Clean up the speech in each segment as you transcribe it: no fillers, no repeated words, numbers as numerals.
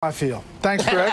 I feel. Thanks, Greg.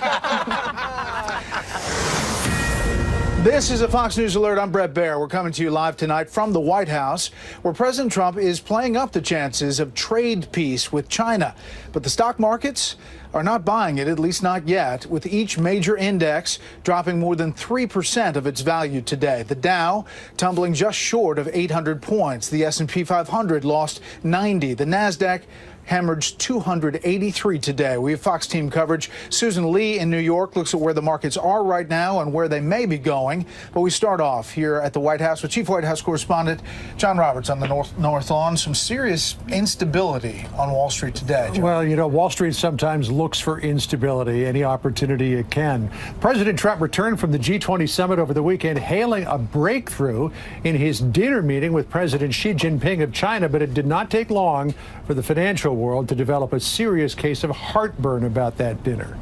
This is a Fox News Alert. I'm Bret Baier. We're coming to you live tonight from the White House, where President Trump is playing up the chances of trade peace with China. But the stock markets are not buying it, at least not yet, with each major index dropping more than 3% of its value today. The Dow tumbling just short of 800 points. The S&P 500 lost 90. The Nasdaq hemorrhaged 283 today. We have Fox team coverage. Susan Lee in New York looks at where the markets are right now and where they may be going. But we start off here at the White House with Chief White House correspondent John Roberts on the North Lawn. Some serious instability on Wall Street today, John. Well, you know, Wall Street sometimes looks for instability, any opportunity it can. President Trump returned from the G20 summit over the weekend, hailing a breakthrough in his dinner meeting with President Xi Jinping of China, but it did not take long for the financial world to develop a serious case of heartburn about that dinner.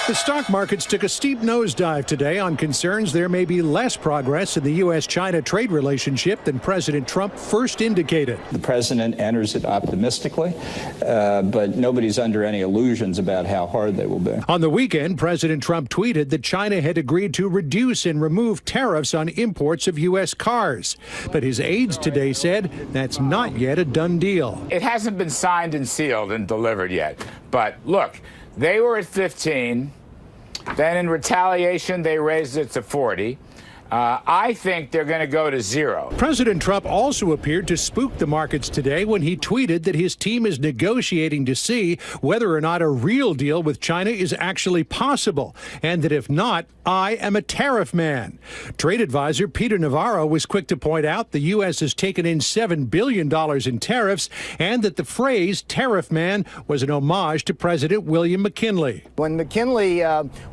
The stock markets took a steep nosedive today on concerns there may be less progress in the U.S.-China trade relationship than President Trump first indicated. The president enters it optimistically, but nobody's under any illusions about how hard they will be. On the weekend, President Trump tweeted that China had agreed to reduce and remove tariffs on imports of U.S. cars. But his aides today said that's not yet a done deal. It hasn't been signed and sealed and delivered yet. But look, they were at 15. Then in retaliation, they raised it to 40. I think they're going to go to 0. President Trump also appeared to spook the markets today when he tweeted that his team is negotiating to see whether or not a real deal with China is actually possible, and that if not, I am a tariff man. Trade advisor Peter Navarro was quick to point out the U.S. has taken in $7 billion in tariffs, and that the phrase tariff man was an homage to President William McKinley. When McKinley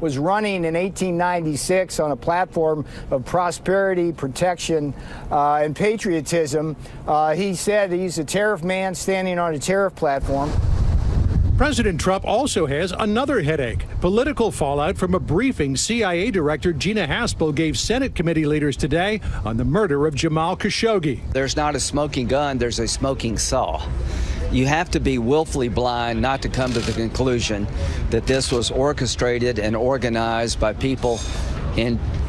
was running in 1896 on a platform of prosperity, protection, and patriotism, he said he's a tariff man standing on a tariff platform. President Trump also has another headache, political fallout from a briefing CIA Director Gina Haspel gave Senate committee leaders today on the murder of Jamal Khashoggi. There's not a smoking gun, there's a smoking saw. You have to be willfully blind not to come to the conclusion that this was orchestrated and organized by people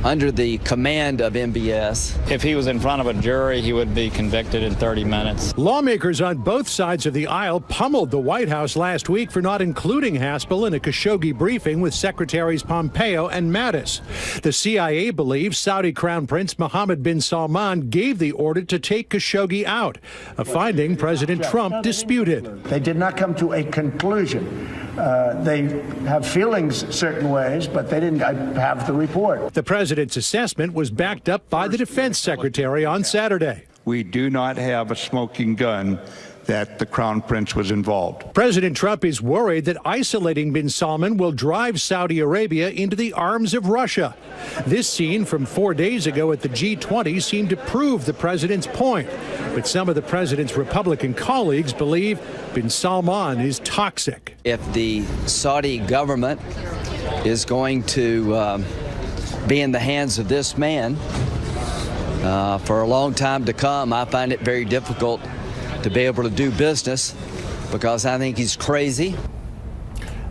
under the command of MBS. If he was in front of a jury, he would be convicted in 30 minutes. Lawmakers on both sides of the aisle pummeled the White House last week for not including Haspel in a Khashoggi briefing with Secretaries Pompeo and Mattis. The CIA believes Saudi Crown Prince Mohammed bin Salman gave the order to take Khashoggi out, a finding President Trump disputed. They did not come to a conclusion. They have feelings certain ways, but they didn't have the report. The president's assessment was backed up by the defense secretary on Saturday. We do not have a smoking gun that the Crown Prince was involved. President Trump is worried that isolating bin Salman will drive Saudi Arabia into the arms of Russia. This scene from 4 days ago at the G20 seemed to prove the president's point. But some of the president's Republican colleagues believe bin Salman is toxic. If the Saudi government is going to be in the hands of this man for a long time to come, I find it very difficult to be able to do business because I think he's crazy.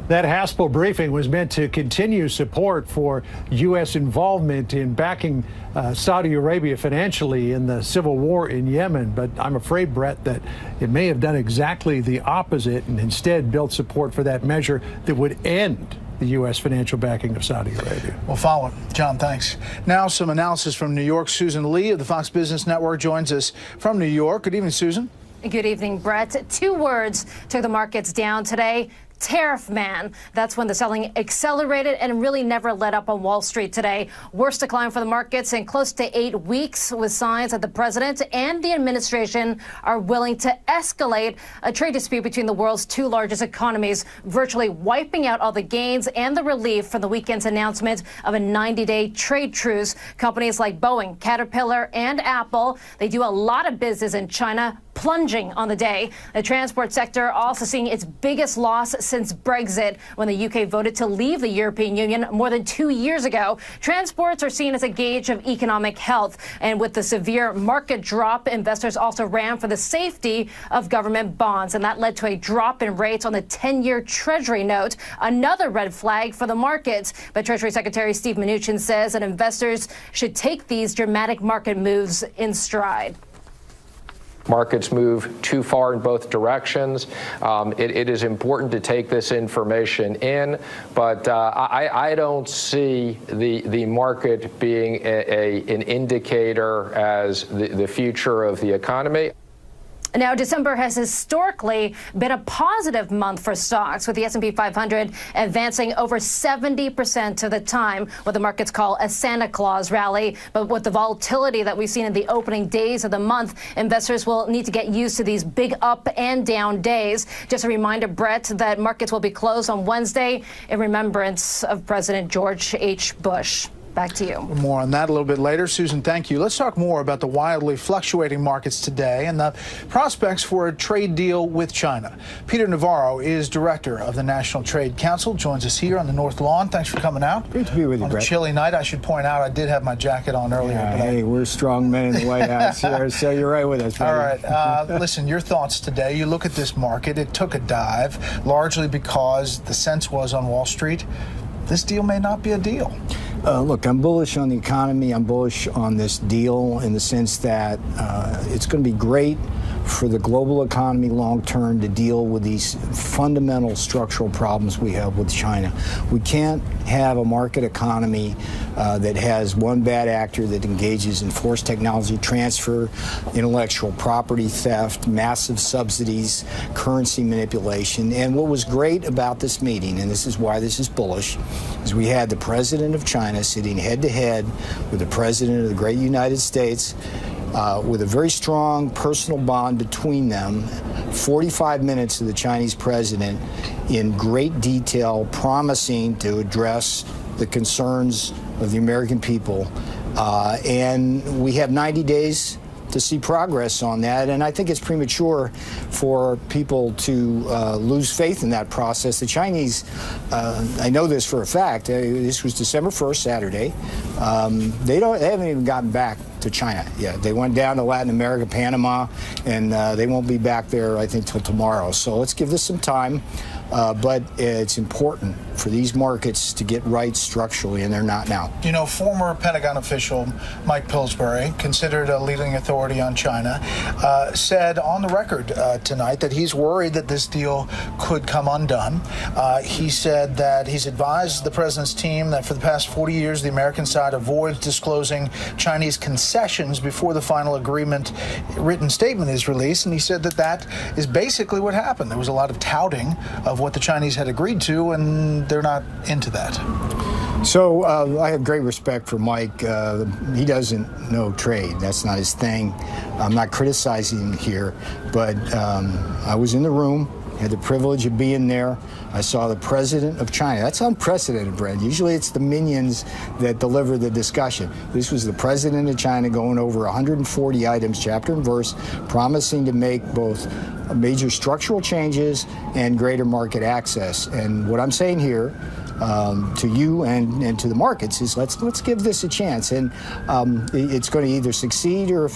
That Haspel briefing was meant to continue support for U.S. involvement in backing Saudi Arabia financially in the civil war in Yemen. But I'm afraid, Bret, that it may have done exactly the opposite and instead built support for that measure that would end the U.S. financial backing of Saudi Arabia. We'll follow it. John, thanks. Now some analysis from New York. Susan Lee of the Fox Business Network joins us from New York. Good evening, Susan. Good evening, Brett. 2 words took the markets down today. Tariff man. That's when the selling accelerated and really never let up on Wall Street today. Worst decline for the markets in close to 8 weeks, with signs that the president and the administration are willing to escalate a trade dispute between the world's 2 largest economies, virtually wiping out all the gains and the relief from the weekend's announcement of a 90-day trade truce. Companies like Boeing, Caterpillar, and Apple, they do a lot of business in China, plunging on the day. The transport sector also seeing its biggest loss since Brexit, when the UK voted to leave the European Union more than 2 years ago. Transports are seen as a gauge of economic health. And with the severe market drop, investors also ran for the safety of government bonds. And that led to a drop in rates on the 10-year Treasury note, another red flag for the markets. But Treasury Secretary Steve Mnuchin says that investors should take these dramatic market moves in stride. Markets move too far in both directions. It is important to take this information in, but I don't see the market being an indicator as the future of the economy. Now, December has historically been a positive month for stocks, with the S&P 500 advancing over 70% of the time, what the markets call a Santa Claus rally. But with the volatility that we've seen in the opening days of the month, investors will need to get used to these big up and down days. Just a reminder, Brett, that markets will be closed on Wednesday in remembrance of President George H. Bush. Back to you. More on that a little bit later. Susan, thank you. Let's talk more about the wildly fluctuating markets today and the prospects for a trade deal with China. Peter Navarro is director of the National Trade Council, joins us here on the North Lawn. Thanks for coming out. Great to be with you, Brett. On a chilly night, I should point out, I did have my jacket on earlier. Yeah, hey, we're strong men in the White House here, so you're right with us, buddy. All right. Listen, your thoughts today. You look at this market. It took a dive, largely because the sense was on Wall Street, this deal may not be a deal. Look, I'm bullish on the economy. I'm bullish on this deal in the sense that it's going to be great for the global economy long term to deal with these fundamental structural problems we have with China. We can't have a market economy that has one bad actor that engages in forced technology transfer, intellectual property theft, massive subsidies, currency manipulation. And what was great about this meeting, and this is why this is bullish, is we had the president of China sitting head to head with the president of the great United States, with a very strong personal bond between them, 45 minutes of the Chinese president in great detail promising to address the concerns of the American people. And we have 90 days to see progress on that, and I think it's premature for people to lose faith in that process. The Chinese, I know this for a fact, this was December 1st, Saturday. They haven't even gotten back to China yet. They went down to Latin America, Panama, and they won't be back there, I think, till tomorrow. So let's give this some time. But it's important for these markets to get right structurally, and they're not now. You know, former Pentagon official Mike Pillsbury, considered a leading authority on China, said on the record tonight that he's worried that this deal could come undone. He said that he's advised the president's team that for the past 40 years, the American side avoids disclosing Chinese concessions before the final agreement written statement is released. And he said that that is basically what happened. There was a lot of touting of what the Chinese had agreed to, and they're not into that. So I have great respect for Mike. He doesn't know trade. That's not his thing. I'm not criticizing him here, but I was in the room, had the privilege of being there. I saw the president of China. That's unprecedented, Brett. Usually it's the minions that deliver the discussion. This was the president of China going over 140 items, chapter and verse, promising to make both major structural changes and greater market access. And what I'm saying here to you and to the markets is let's give this a chance. And it's going to either succeed or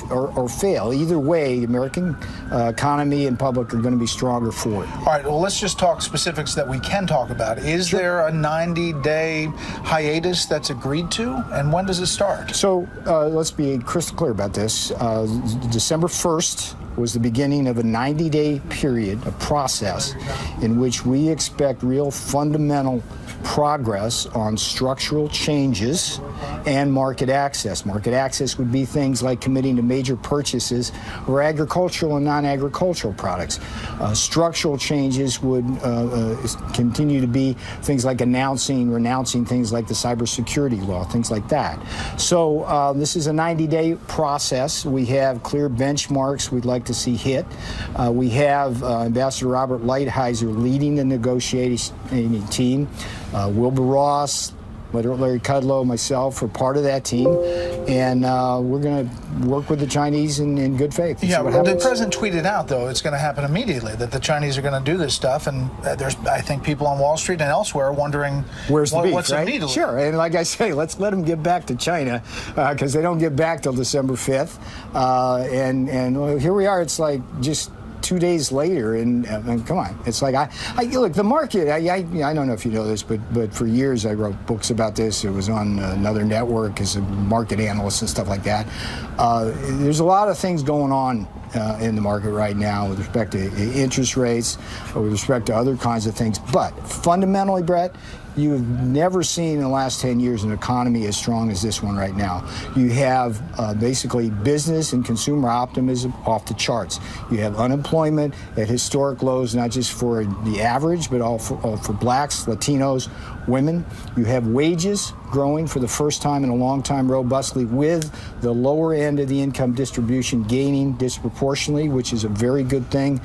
fail. Either way, the American economy and public are going to be stronger for it. All right, well, let's just talk specifics that we can talk about. Is there a 90-day hiatus that's agreed to, and when does it start? So let's be crystal clear about this. December 1st was the beginning of a 90-day period, a process, in which we expect real fundamental progress on structural changes and market access. Market access would be things like committing to major purchases or agricultural and non-agricultural products. Structural changes would continue to be things like renouncing things like the cybersecurity law, things like that. So this is a 90-day process. We have clear benchmarks we'd like to see hit. We have Ambassador Robert Lighthizer leading the negotiating team. Wilbur Ross, Larry Kudlow, myself, are part of that team, and we're going to work with the Chinese in good faith. Yeah, well, the president tweeted out, though, it's going to happen immediately, that the Chinese are going to do this stuff, and there's, I think, people on Wall Street and elsewhere wondering where's the beef, what's right? immediately. Sure, and like I say, let's let them get back to China, because they don't get back till December 5th, and here we are. It's like just 2 days later, and come on, it's like I look, the market. I don't know if you know this, but for years I wrote books about this. It was on another network as a market analyst and stuff like that. There's a lot of things going on in the market right now with respect to interest rates, with respect to other kinds of things. But fundamentally, Brett, you've never seen in the last 10 years an economy as strong as this one right now. You have basically business and consumer optimism off the charts. You have unemployment at historic lows, not just for the average, but all for blacks, Latinos, women. You have wages growing for the first time in a long time robustly, with the lower end of the income distribution gaining disproportionately, which is a very good thing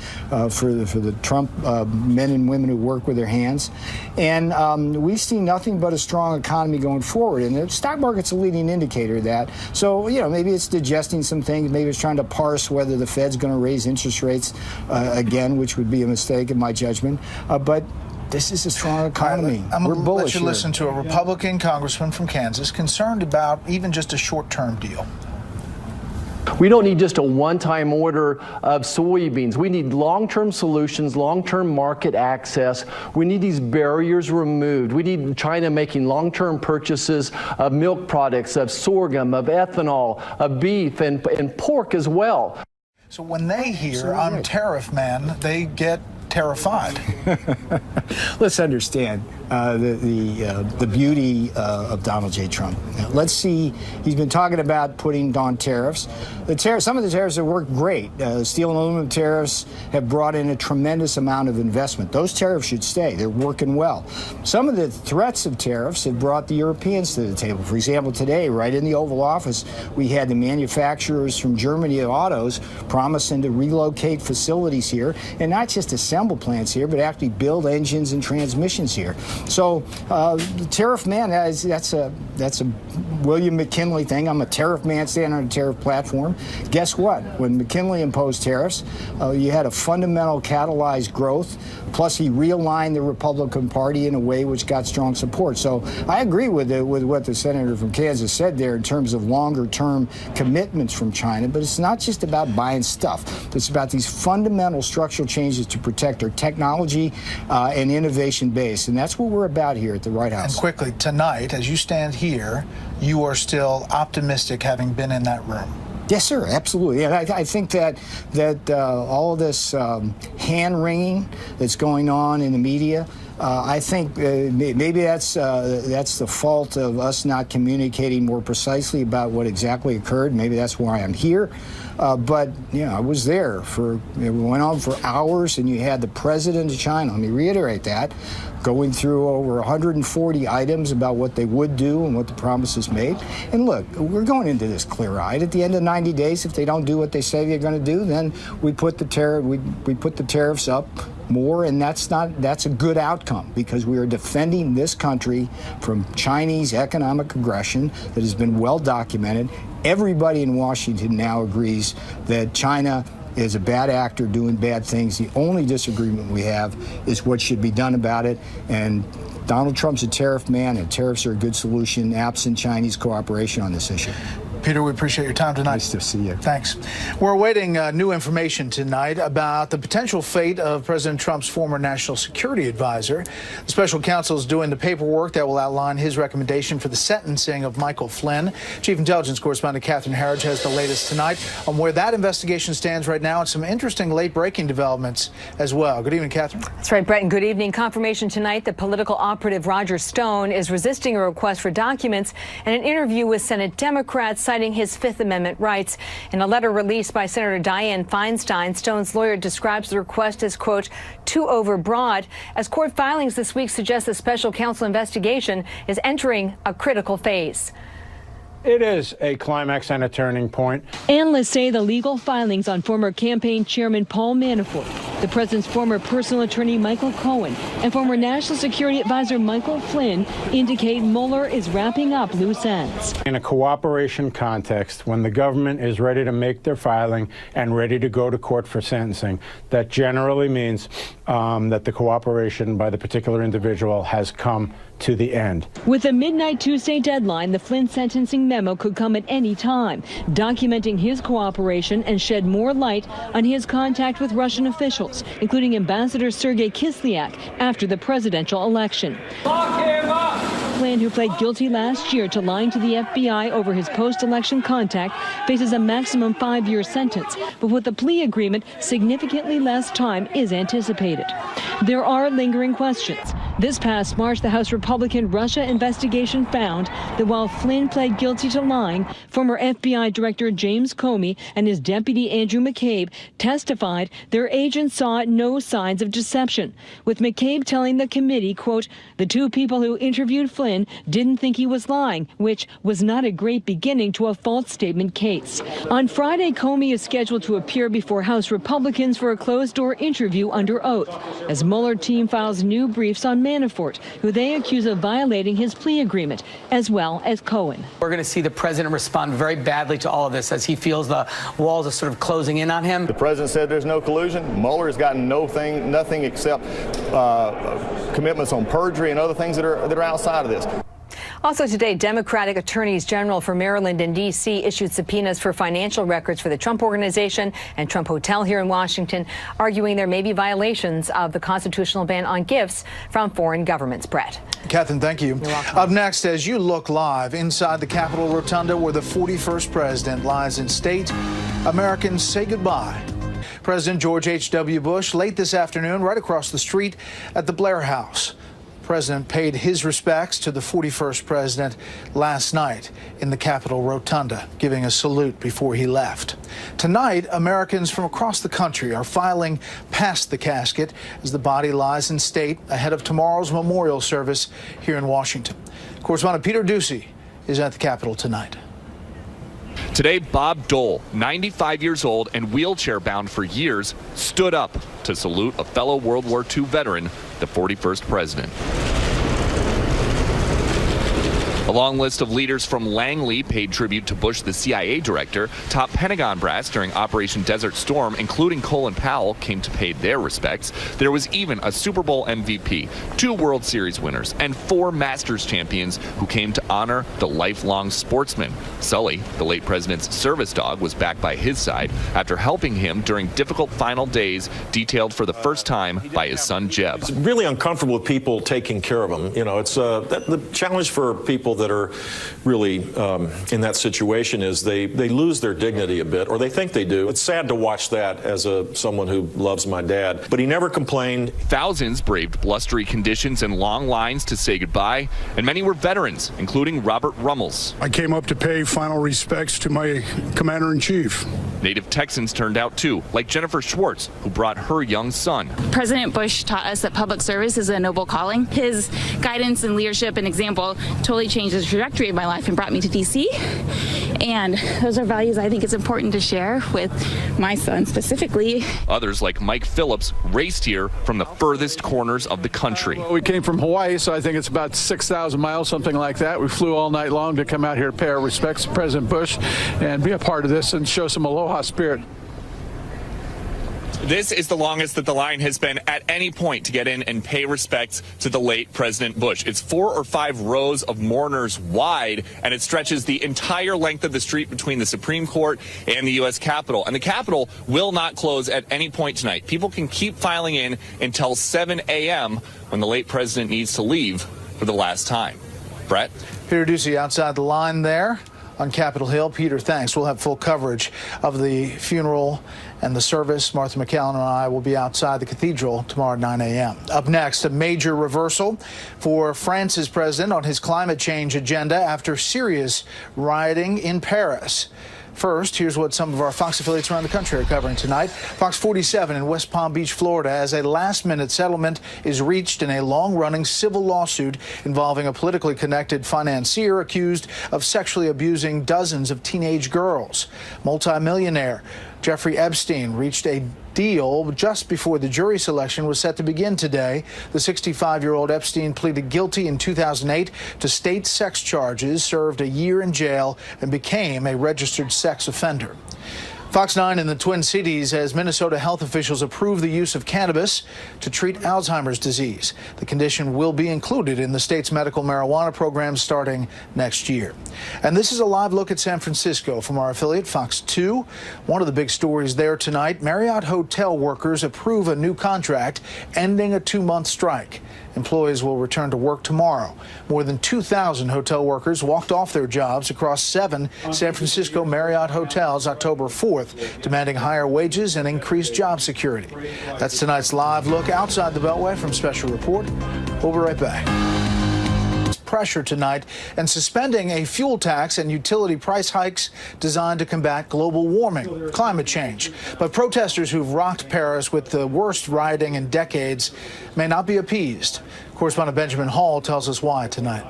for the Trump men and women who work with their hands. And we see nothing but a strong economy going forward. And the stock market's a leading indicator of that. So, maybe it's digesting some things. Maybe it's trying to parse whether the Fed's going to raise interest rates again, which would be a mistake in my judgment. But this is a strong economy. We're bullish. Let you listen to a Republican congressman from Kansas concerned about even just a short-term deal. We don't need just a one-time order of soybeans. We need long-term solutions, long-term market access. We need these barriers removed. We need China making long-term purchases of milk products, of sorghum, of ethanol, of beef, and pork as well. So when they hear I'm tariff man, they get terrified. Let's understand the beauty of Donald J. Trump. Now, let's see. He's been talking about putting on tariffs. Some of the tariffs have worked great. Steel and aluminum tariffs have brought in a tremendous amount of investment. Those tariffs should stay. They're working well. Some of the threats of tariffs have brought the Europeans to the table. For example, today, right in the Oval Office, we had the manufacturers from Germany of autos promising to relocate facilities here, and not just assemble plants here, but actually build engines and transmissions here. So the tariff man, that's a William McKinley thing. I'm a tariff man standing on a tariff platform. Guess what? When McKinley imposed tariffs, you had a fundamental catalyzed growth. Plus, he realigned the Republican Party in a way which got strong support. So I agree with what the senator from Kansas said there in terms of longer-term commitments from China. But it's not just about buying stuff. It's about these fundamental structural changes to protect our technology and innovation base. And that's what we're about here at the White House. And quickly, tonight, as you stand here, you are still optimistic, having been in that room. Yes, sir, absolutely. And I think that all of this hand-wringing that's going on in the media, I think maybe that's the fault of us not communicating more precisely about what exactly occurred. Maybe that's why I'm here. But I was there it went on for hours, and you had the president of China, let me reiterate that, going through over 140 items about what they would do and what the promises made. And look, we're going into this clear-eyed. At the end of 90 days, if they don't do what they say they're going to do, then we put the tariffs up more, and that's a good outcome, because we are defending this country from Chinese economic aggression that has been well documented. Everybody in Washington now agrees that China is a bad actor doing bad things. The only disagreement we have is what should be done about it. And Donald Trump's a tariff man, and tariffs are a good solution absent Chinese cooperation on this issue. Peter, we appreciate your time tonight. Nice to see you. Thanks. We're awaiting new information tonight about the potential fate of President Trump's former national security advisor. The special counsel is doing the paperwork that will outline his recommendation for the sentencing of Michael Flynn. Chief Intelligence Correspondent Catherine Harridge has the latest tonight on where that investigation stands right now, and some interesting late-breaking developments as well. Good evening, Catherine. That's right, Brett, and good evening. Confirmation tonight that political operative Roger Stone is resisting a request for documents in an interview with Senate Democrats, citing his Fifth Amendment rights. In a letter released by Senator Dianne Feinstein, Stone's lawyer describes the request as, quote, too overbroad, as court filings this week suggest the special counsel investigation is entering a critical phase. It is a climax and a turning point. Analysts say the legal filings on former campaign chairman Paul Manafort, the president's former personal attorney Michael Cohen, and former National Security Advisor Michael Flynn indicate Mueller is wrapping up loose ends. In a cooperation context, when the government is ready to make their filing and ready to go to court for sentencing, that generally means that the cooperation by the particular individual has come to the end. With a midnight Tuesday deadline, the Flynn sentencing memo could come at any time, documenting his cooperation and shed more light on his contact with Russian officials, including Ambassador Sergei Kislyak after the presidential election. Lock him up! Flynn, who pled guilty last year to lying to the FBI over his post-election contact, faces a maximum 5-year sentence, but with the plea agreement, significantly less time is anticipated. There are lingering questions. This past March, the House Republican Russia investigation found that while Flynn pled guilty to lying, former FBI Director James Comey and his deputy Andrew McCabe testified their agents saw no signs of deception, with McCabe telling the committee, quote, "The two people who interviewed Flynn didn't think he was lying, which was not a great beginning to a false statement case." On Friday, Comey is scheduled to appear before House Republicans for a closed-door interview under oath, as Mueller team files new briefs on Manafort, who they accuse of violating his plea agreement, as well as Cohen. We're going to see the president respond very badly to all of this as he feels the walls are sort of closing in on him. The president said there's no collusion. Mueller has gotten nothing except commitments on perjury and other things that are outside of this. Also today, Democratic attorneys general for Maryland and D.C. issued subpoenas for financial records for the Trump Organization and Trump Hotel here in Washington, arguing there may be violations of the constitutional ban on gifts from foreign governments. Brett. Catherine, thank you. Up next, as you look live inside the Capitol Rotunda where the 41st president lies in state, Americans say goodbye. President George H.W. Bush late this afternoon right across the street at the Blair House. The president paid his respects to the 41st president last night in the Capitol Rotunda, giving a salute before he left. Tonight, Americans from across the country are filing past the casket as the body lies in state ahead of tomorrow's memorial service here in Washington. Correspondent Peter Ducey is at the Capitol tonight. Today, Bob Dole, 95 years old and wheelchair-bound for years, stood up to salute a fellow World War II veteran, the 41st president. A long list of leaders from Langley paid tribute to Bush, the CIA director. Top Pentagon brass during Operation Desert Storm, including Colin Powell, came to pay their respects. There was even a Super Bowl MVP, 2 World Series winners, and 4 Masters champions who came to honor the lifelong sportsman. Sully, the late president's service dog, was back by his side after helping him during difficult final days, detailed for the first time by his son Jeb. It's really uncomfortable with people taking care of him. You know, it's the challenge for people that are really in that situation is they lose their dignity a bit, or they think they do. It's sad to watch that as someone who loves my dad, but he never complained. Thousands braved blustery conditions and long lines to say goodbye, and many were veterans, including Robert Rummels. I came up to pay final respects to my commander-in-chief. Native Texans turned out too, like Jennifer Schwartz, who brought her young son. President Bush taught us that public service is a noble calling. His guidance and leadership and example totally changed the trajectory of my life and brought me to D.C. And those are values I think it's important to share with my son specifically. Others, like Mike Phillips, raced here from the furthest corners of the country. Well, we came from Hawaii, so I think it's about 6,000 miles, something like that. We flew all night long to come out here to pay our respects to President Bush and be a part of this and show some aloha spirit. This is the longest that the line has been at any point to get in and pay respects to the late President Bush. It's 4 or 5 rows of mourners wide, and it stretches the entire length of the street between the Supreme Court and the U.S. Capitol. And the Capitol will not close at any point tonight. People can keep filing in until 7 a.m. when the late president needs to leave for the last time. Brett? Peter Ducey outside the line there on Capitol Hill. Peter, thanks. We'll have full coverage of the funeral and the service. Martha McCallum and I will be outside the cathedral tomorrow at 9 a.m. Up next, a major reversal for France's president on his climate change agenda after serious rioting in Paris. First, here's what some of our Fox affiliates around the country are covering tonight. Fox 47 in West Palm Beach, Florida, as a last-minute settlement is reached in a long-running civil lawsuit involving a politically connected financier accused of sexually abusing dozens of teenage girls. Multi-millionaire Jeffrey Epstein reached a deal just before the jury selection was set to begin today. The 65-year-old Epstein pleaded guilty in 2008 to state sex charges, served a year in jail, and became a registered sex offender. Fox 9 in the Twin Cities as Minnesota health officials approve the use of cannabis to treat Alzheimer's disease. The condition will be included in the state's medical marijuana program starting next year. And this is a live look at San Francisco from our affiliate Fox 2. One of the big stories there tonight, Marriott hotel workers approve a new contract ending a 2-month strike. Employees will return to work tomorrow. More than 2,000 hotel workers walked off their jobs across 7 San Francisco Marriott hotels October 4th, demanding higher wages and increased job security. That's tonight's live look outside the Beltway from Special Report. We'll be right back. Pressure tonight and suspending a fuel tax and utility price hikes designed to combat global warming, climate change. But protesters who've rocked Paris with the worst rioting in decades may not be appeased. Correspondent Benjamin Hall tells us why tonight.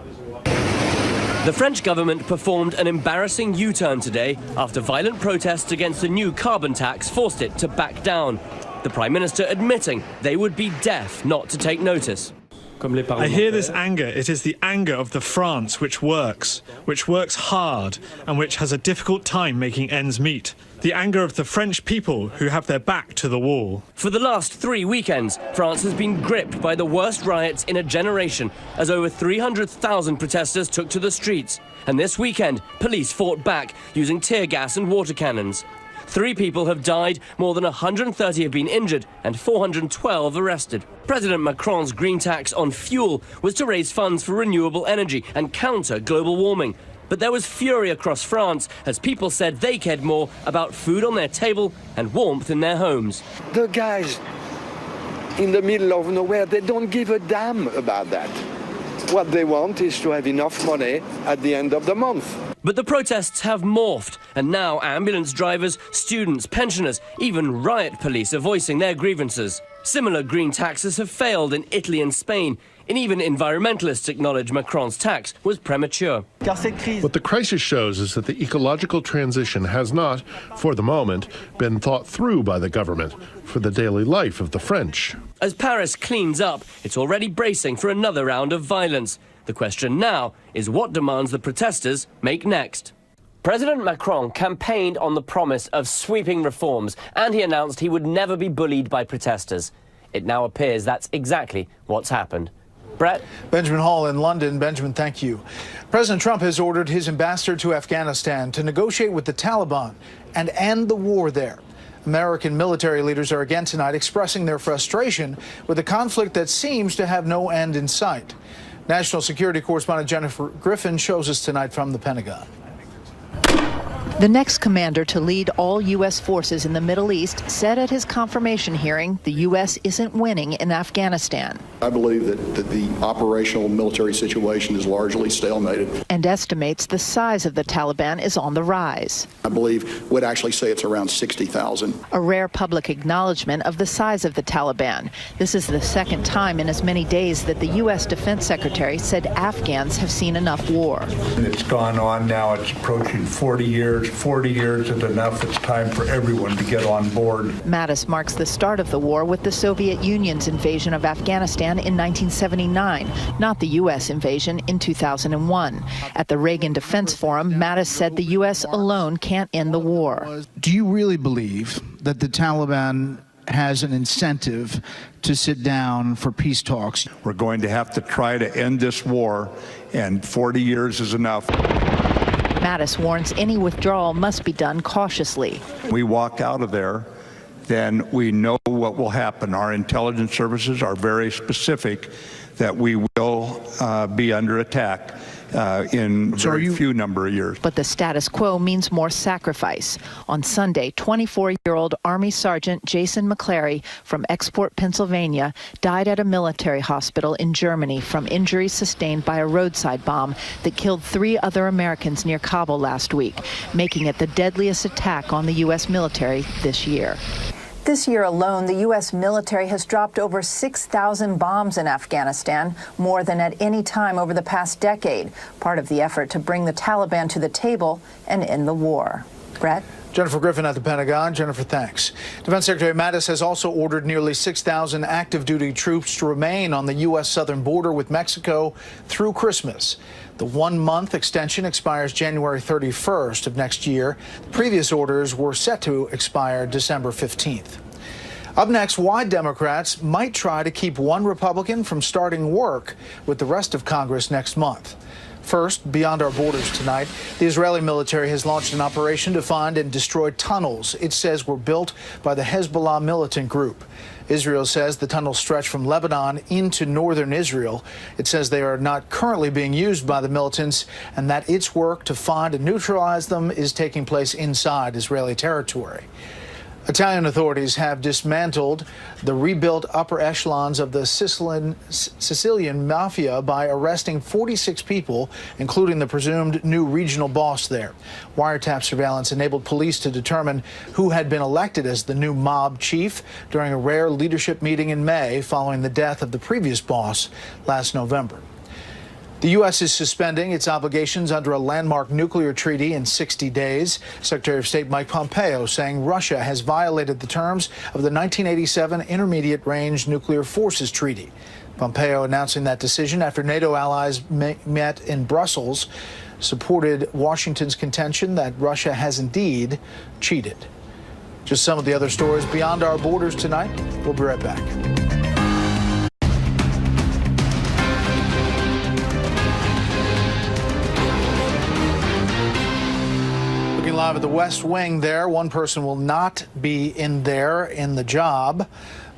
The French government performed an embarrassing U-turn today after violent protests against a new carbon tax forced it to back down. The Prime Minister admitting they would be deaf not to take notice. I hear this anger. It is the anger of the France which works hard, and which has a difficult time making ends meet. The anger of the French people who have their back to the wall. For the last 3 weekends, France has been gripped by the worst riots in a generation, as over 300,000 protesters took to the streets. And this weekend, police fought back, using tear gas and water cannons. 3 people have died, more than 130 have been injured, and 412 arrested. President Macron's green tax on fuel was to raise funds for renewable energy and counter global warming. But there was fury across France as people said they cared more about food on their table and warmth in their homes. The guys in the middle of nowhere, they don't give a damn about that. What they want is to have enough money at the end of the month. But the protests have morphed, and now ambulance drivers, students, pensioners, even riot police are voicing their grievances. Similar green taxes have failed in Italy and Spain, and even environmentalists acknowledge Macron's tax was premature. What the crisis shows is that the ecological transition has not, for the moment, been thought through by the government for the daily life of the French. As Paris cleans up, it's already bracing for another round of violence. The question now is what demands the protesters make next. President Macron campaigned on the promise of sweeping reforms, and he announced he would never be bullied by protesters. It now appears that's exactly what's happened. Bret? Benjamin Hall in London. Benjamin, thank you. President Trump has ordered his ambassador to Afghanistan to negotiate with the Taliban and end the war there. American military leaders are again tonight expressing their frustration with a conflict that seems to have no end in sight. National security correspondent Jennifer Griffin shows us tonight from the Pentagon. The next commander to lead all U.S. forces in the Middle East said at his confirmation hearing the U.S. isn't winning in Afghanistan. I believe that the operational military situation is largely stalemated. And estimates the size of the Taliban is on the rise. I believe would actually say it's around 60,000. A rare public acknowledgement of the size of the Taliban. This is the second time in as many days that the U.S. Defense Secretary said Afghans have seen enough war. It's gone on now. It's approaching 40 years. 40 years is enough. It's time for everyone to get on board. Mattis marks the start of the war with the Soviet Union's invasion of Afghanistan in 1979, not the U.S. invasion in 2001. At the Reagan Defense Forum, Mattis said the U.S. alone can't end the war. Do you really believe that the Taliban has an incentive to sit down for peace talks? We're going to have to try to end this war, and 40 years is enough. Mattis warns any withdrawal must be done cautiously. We walk out of there, then we know what will happen. Our intelligence services are very specific that we will be under attack. in a very few number of years. But the status quo means more sacrifice. On Sunday, 24-year-old Army Sergeant Jason McClary from Export, Pennsylvania, died at a military hospital in Germany from injuries sustained by a roadside bomb that killed 3 other Americans near Kabul last week, making it the deadliest attack on the U.S. military this year. This year alone, the U.S. military has dropped over 6,000 bombs in Afghanistan, more than at any time over the past decade, part of the effort to bring the Taliban to the table and end the war. Bret? Jennifer Griffin at the Pentagon. Jennifer, thanks. Defense Secretary Mattis has also ordered nearly 6,000 active duty troops to remain on the U.S. southern border with Mexico through Christmas. The 1-month extension expires January 31st of next year. The previous orders were set to expire December 15th. Up next, why Democrats might try to keep one Republican from starting work with the rest of Congress next month. First, beyond our borders tonight, the Israeli military has launched an operation to find and destroy tunnels it says were built by the Hezbollah militant group. Israel says the tunnels stretch from Lebanon into northern Israel. It says they are not currently being used by the militants and that its work to find and neutralize them is taking place inside Israeli territory. Italian authorities have dismantled the rebuilt upper echelons of the Sicilian mafia by arresting 46 people, including the presumed new regional boss there. Wiretap surveillance enabled police to determine who had been elected as the new mob chief during a rare leadership meeting in May following the death of the previous boss last November. The U.S. is suspending its obligations under a landmark nuclear treaty in 60 days. Secretary of State Mike Pompeo saying Russia has violated the terms of the 1987 Intermediate Range Nuclear Forces Treaty. Pompeo announcing that decision after NATO allies met in Brussels, supported Washington's contention that Russia has indeed cheated. Just some of the other stories beyond our borders tonight. We'll be right back. Live at the West Wing there. One person will not be in there in the job.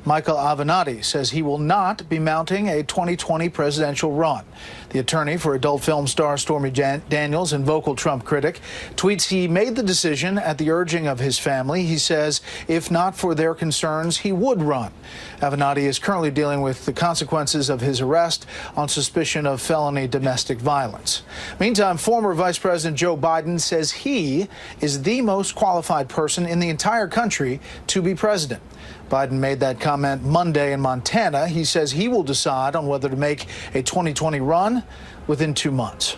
Michael Avenatti says he will not be mounting a 2020 presidential run. The attorney for adult film star Stormy Daniels and vocal Trump critic tweets he made the decision at the urging of his family. He says if not for their concerns, he would run. Avenatti is currently dealing with the consequences of his arrest on suspicion of felony domestic violence. Meantime, former Vice President Joe Biden says he is the most qualified person in the entire country to be president. Biden made that comment Monday in Montana. He says he will decide on whether to make a 2020 run within 2 months.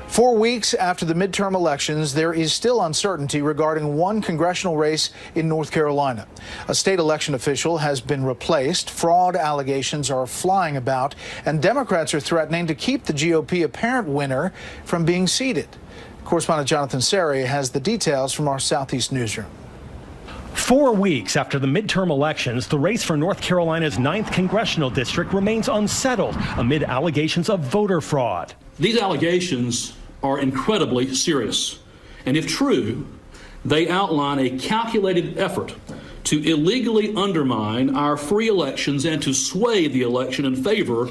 4 weeks after the midterm elections, there is still uncertainty regarding one congressional race in North Carolina. A state election official has been replaced. Fraud allegations are flying about, and Democrats are threatening to keep the GOP apparent winner from being seated. Correspondent Jonathan Seri has the details from our Southeast newsroom. 4 weeks after the midterm elections, the race for North Carolina's 9th congressional district remains unsettled amid allegations of voter fraud. These allegations are incredibly serious, and if true, they outline a calculated effort to illegally undermine our free elections and to sway the election in favor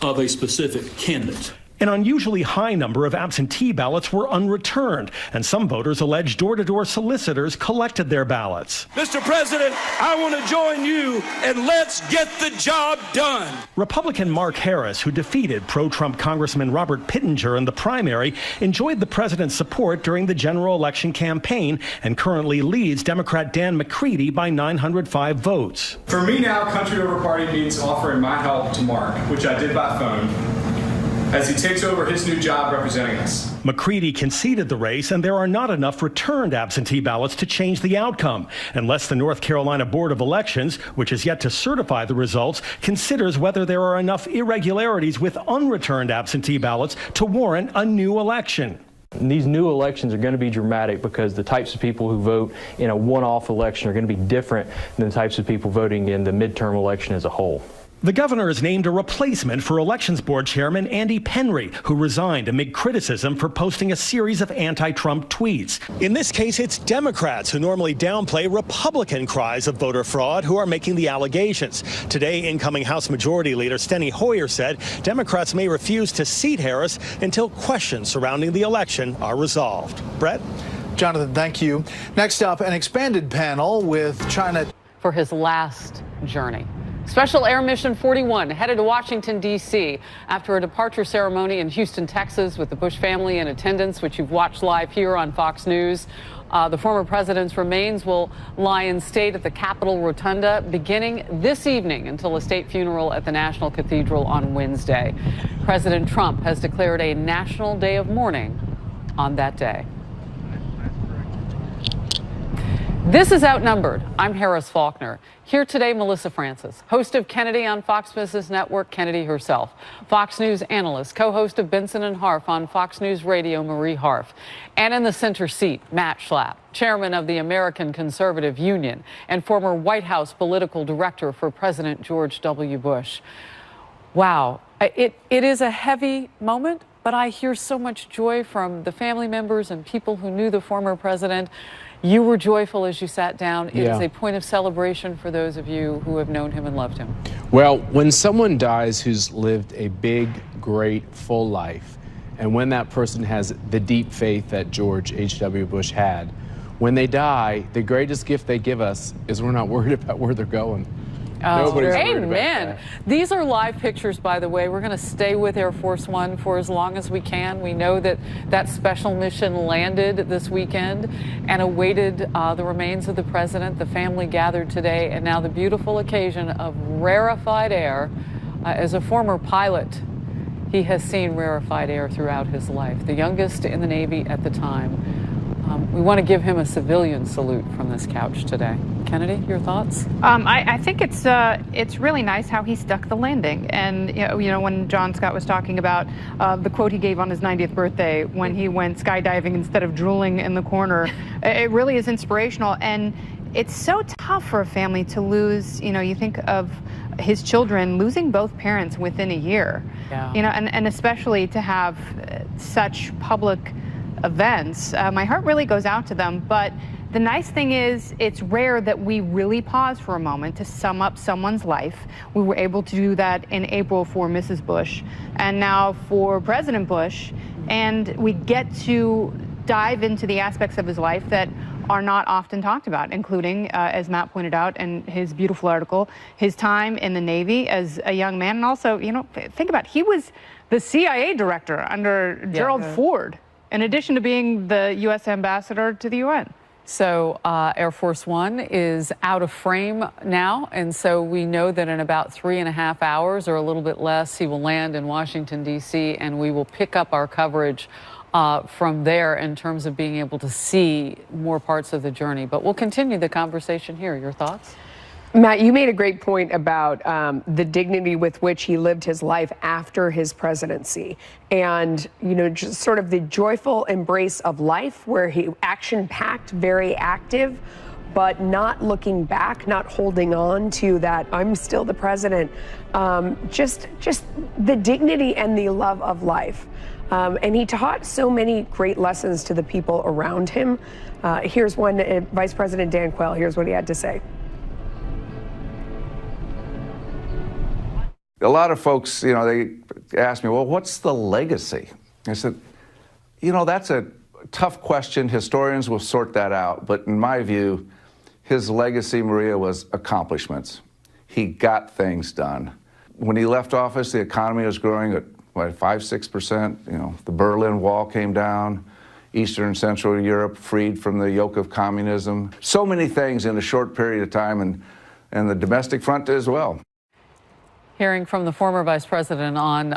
of a specific candidate. An unusually high number of absentee ballots were unreturned, and some voters allege door-to-door solicitors collected their ballots. Mr. President, I want to join you, and let's get the job done. Republican Mark Harris, who defeated pro-Trump Congressman Robert Pittenger in the primary, enjoyed the president's support during the general election campaign and currently leads Democrat Dan McCready by 905 votes. For me now, country over party means offering my help to Mark, which I did by phone, as he takes over his new job representing us. McCready conceded the race, and there are not enough returned absentee ballots to change the outcome, unless the North Carolina Board of Elections, which is yet to certify the results, considers whether there are enough irregularities with unreturned absentee ballots to warrant a new election. These new elections are going to be dramatic because the types of people who vote in a one-off election are going to be different than the types of people voting in the midterm election as a whole. The governor has named a replacement for Elections Board Chairman Andy Penry, who resigned amid criticism for posting a series of anti-Trump tweets. In this case, it's Democrats who normally downplay Republican cries of voter fraud who are making the allegations. Today, incoming House Majority Leader Steny Hoyer said Democrats may refuse to seat Harris until questions surrounding the election are resolved. Brett? Jonathan, thank you. Next up, an expanded panel with China. For his last journey. Special Air Mission 41 headed to Washington, D.C. after a departure ceremony in Houston, Texas, with the Bush family in attendance, which you've watched live here on Fox News. The former president's remains will lie in state at the Capitol Rotunda beginning this evening until a state funeral at the National Cathedral on Wednesday. President Trump has declared a national day of mourning on that day. This is Outnumbered. I'm Harris Faulkner. Here today, Melissa Francis, host of Kennedy on Fox Business Network, Kennedy herself. Fox News analyst, co-host of Benson and Harf on Fox News Radio, Marie Harf. And in the center seat, Matt Schlapp, chairman of the American Conservative Union and former White House political director for President George W. Bush. Wow, it is a heavy moment, but I hear so much joy from the family members and people who knew the former president. You were joyful as you sat down. It is a point of celebration for those of you who have known him and loved him. Well, when someone dies who's lived a big, great, full life, and when that person has the deep faith that George H.W. Bush had, when they die, the greatest gift they give us is we're not worried about where they're going. Nobody's worried about that. These are live pictures, by the way. We're going to stay with Air Force One for as long as we can. We know that that special mission landed this weekend and awaited the remains of the president. The family gathered today, and now the beautiful occasion of rarefied air. As a former pilot, he has seen rarefied air throughout his life, the youngest in the Navy at the time. We want to give him a civilian salute from this couch today. Kennedy, your thoughts? I think it's really nice how he stuck the landing. And you know when John Scott was talking about the quote he gave on his 90th birthday when he went skydiving instead of drooling in the corner, it really is inspirational. And it's so tough for a family to lose. You know, you think of his children losing both parents within a year. Yeah. You know, and especially to have such public events. My heart really goes out to them, but the nice thing is it's rare that we really pause for a moment to sum up someone's life. We were able to do that in April for Mrs. Bush and now for President Bush, and we get to dive into the aspects of his life that are not often talked about, including, as Matt pointed out in his beautiful article, his time in the Navy as a young man. And also, you know, think about it, he was the CIA director under Gerald Ford, in addition to being the U.S. ambassador to the UN. So Air Force One is out of frame now, and so we know that in about 3.5 hours or a little bit less, he will land in Washington, D.C., and we will pick up our coverage from there in terms of being able to see more parts of the journey. But we'll continue the conversation here. Your thoughts? Matt, you made a great point about the dignity with which he lived his life after his presidency. And, you know, just sort of the joyful embrace of life where he action-packed, very active, but not looking back, not holding on to that, I'm still the president. Just the dignity and the love of life. And he taught so many great lessons to the people around him. Here's one, Vice President Dan Quayle, here's what he had to say. A lot of folks, you know, they ask me, well, what's the legacy? I said, you know, that's a tough question. Historians will sort that out. But in my view, his legacy, Maria, was accomplishments. He got things done. When he left office, the economy was growing at, what, 5-6%. You know, the Berlin Wall came down. Eastern and Central Europe freed from the yoke of communism. So many things in a short period of time, and the domestic front as well. Hearing from the former vice president on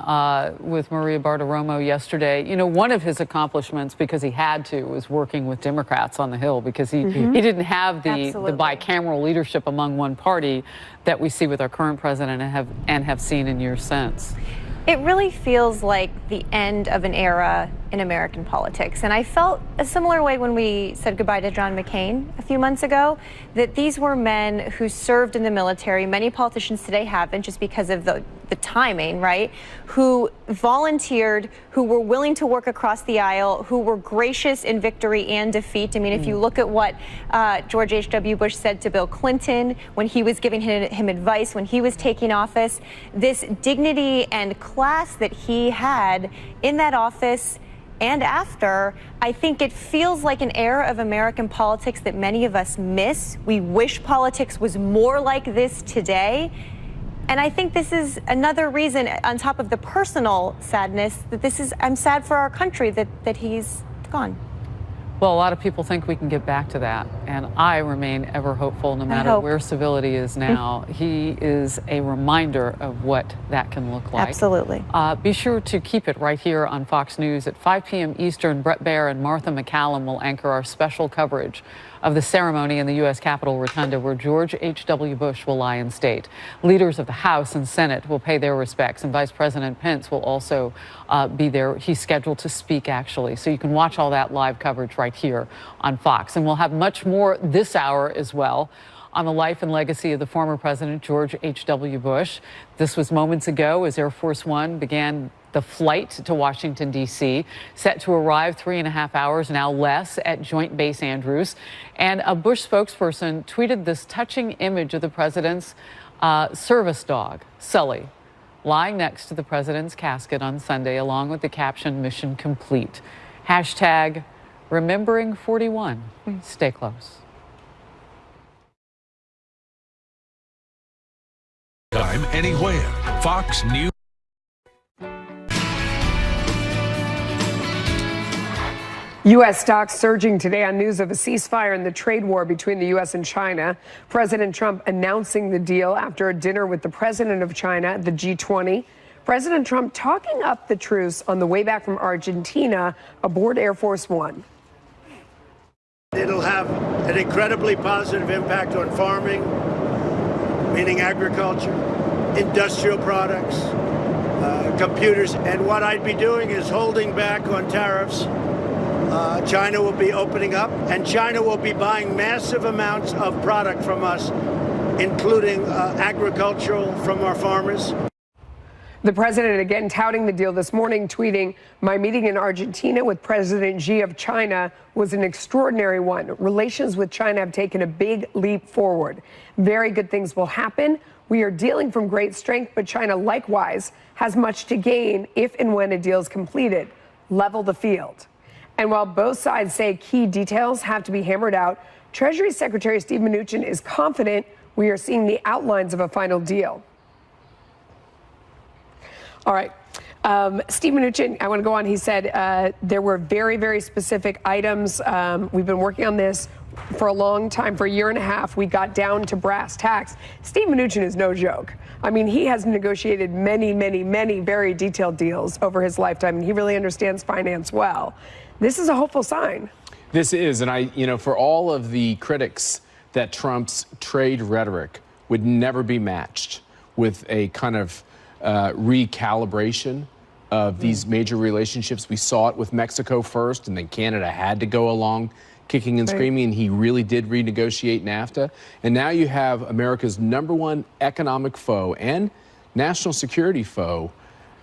with Maria Bartiromo yesterday, you know, one of his accomplishments, because he had to, was working with Democrats on the Hill, because he didn't have the bicameral leadership among one party that we see with our current president and have seen in years since. It really feels like the end of an era in American politics. And I felt a similar way when we said goodbye to John McCain a few months ago, that these were men who served in the military. Many politicians today haven't, just because of the timing, right? Who volunteered, who were willing to work across the aisle, who were gracious in victory and defeat. I mean, if you look at what George H.W. Bush said to Bill Clinton when he was giving him advice when he was taking office, this dignity and class that he had in that office and after, I think it feels like an era of American politics that many of us miss. We wish politics was more like this today. And I think this is another reason, on top of the personal sadness, that I'm sad for our country that he's gone. Well, a lot of people think we can get back to that, and I remain ever hopeful no matter where civility is now. He is a reminder of what that can look like. Absolutely. Be sure to keep it right here on Fox News at 5 p.m. Eastern. Bret Baier and Martha McCallum will anchor our special coverage of the ceremony in the U.S. Capitol Rotunda, where George H.W. Bush will lie in state. Leaders of the House and Senate will pay their respects, and Vice President Pence will also be there. He's scheduled to speak, actually. So you can watch all that live coverage right here on Fox. And we'll have much more this hour as well on the life and legacy of the former President George H.W. Bush. This was moments ago as Air Force One began the flight to Washington, D.C., set to arrive 3.5 hours, now less, at Joint Base Andrews. And a Bush spokesperson tweeted this touching image of the president's service dog, Sully, lying next to the president's casket on Sunday, along with the caption, "Mission complete." Hashtag remembering 41. Stay close. Time, anywhere. Fox News. U.S. stocks surging today on news of a ceasefire in the trade war between the U.S. and China. President Trump announcing the deal after a dinner with the president of China at the G20. President Trump talking up the truce on the way back from Argentina aboard Air Force One. It'll have an incredibly positive impact on farming, meaning agriculture, industrial products, computers. And what I'd be doing is holding back on tariffs. China will be opening up, and China will be buying massive amounts of product from us, including agricultural from our farmers. The president again touting the deal this morning, tweeting, "My meeting in Argentina with President Xi of China was an extraordinary one. Relations with China have taken a big leap forward. Very good things will happen. We are dealing from great strength, but China likewise has much to gain if and when a deal is completed. Level the field." And while both sides say key details have to be hammered out, Treasury Secretary Steve Mnuchin is confident we are seeing the outlines of a final deal. All right. Steve Mnuchin, I want to go on. He said there were very, very specific items. We've been working on this for a long time, for a year and a half. We got down to brass tacks. Steve Mnuchin is no joke. I mean, he has negotiated many, many, many very detailed deals over his lifetime, and he really understands finance well. This is a hopeful sign. This is, and for all of the critics that Trump's trade rhetoric would never be matched with a kind of recalibration of these major relationships. We saw it with Mexico first, and then Canada had to go along kicking and screaming, and he really did renegotiate NAFTA. And now you have America's #1 economic foe and national security foe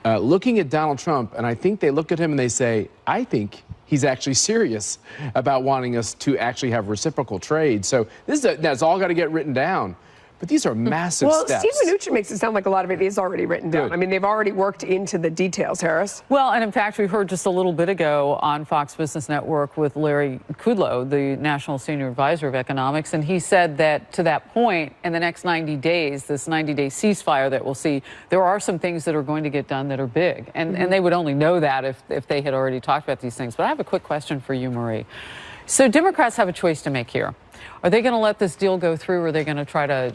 looking at Donald Trump, and I think they look at him and they say, I think he's actually serious about wanting us to actually have reciprocal trade. So that's all got to get written down. But these are massive steps. Well, Steve Mnuchin makes it sound like a lot of it is already written down. I mean, they've already worked into the details, Harris. Well, and in fact, we heard just a little bit ago on Fox Business Network with Larry Kudlow, the National Senior Advisor of Economics, and he said that to that point, in the next 90 days, this 90-day ceasefire that we'll see, there are some things that are going to get done that are big. And they would only know that if they had already talked about these things. But I have a quick question for you, Marie. So Democrats have a choice to make here. Are they going to let this deal go through, or are they going to try to,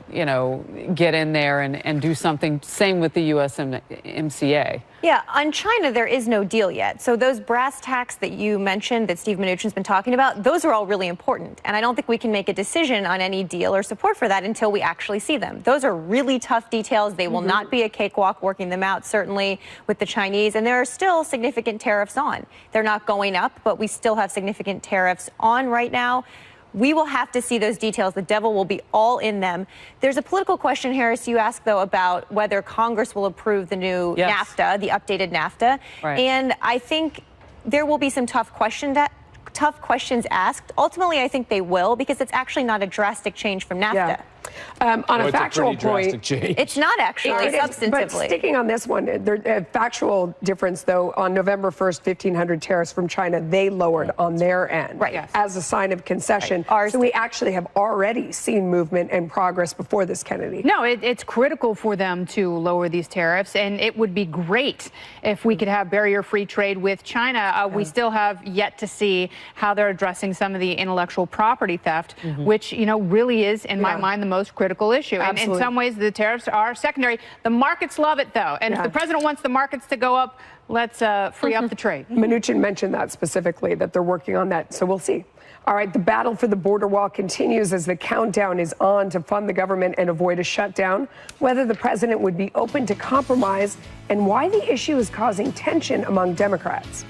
get in there and do something? Same with the USMCA. Yeah, on China, there is no deal yet. So those brass tacks that you mentioned that Steve Mnuchin's been talking about, those are all really important. And I don't think we can make a decision on any deal or support for that until we actually see them. Those are really tough details. They will not be a cakewalk working them out, certainly with the Chinese. And there are still significant tariffs on. They're not going up, but we still have significant tariffs on right now. We will have to see those details. The devil will be all in them. There's a political question, Harris, you asked, though, about whether Congress will approve the new NAFTA, the updated NAFTA. Right. And I think there will be some tough questions asked. Ultimately, I think they will, because it's actually not a drastic change from NAFTA. Yeah. On a factual point, it's not actually substantively. But sticking on this one, a factual difference, though, on November 1st, 1,500 tariffs from China, they lowered on their end as a sign of concession. So we actually have already seen movement and progress before this, Kennedy. No, it's critical for them to lower these tariffs, and it would be great if we could have barrier-free trade with China. We still have yet to see how they're addressing some of the intellectual property theft, which, really is, in my mind, the most critical issue. And in some ways, the tariffs are secondary. The markets love it, though. And if the president wants the markets to go up, let's free up the trade. Mnuchin mentioned that specifically, that they're working on that. So we'll see. All right, the battle for the border wall continues as the countdown is on to fund the government and avoid a shutdown. Whether the president would be open to compromise and why the issue is causing tension among Democrats.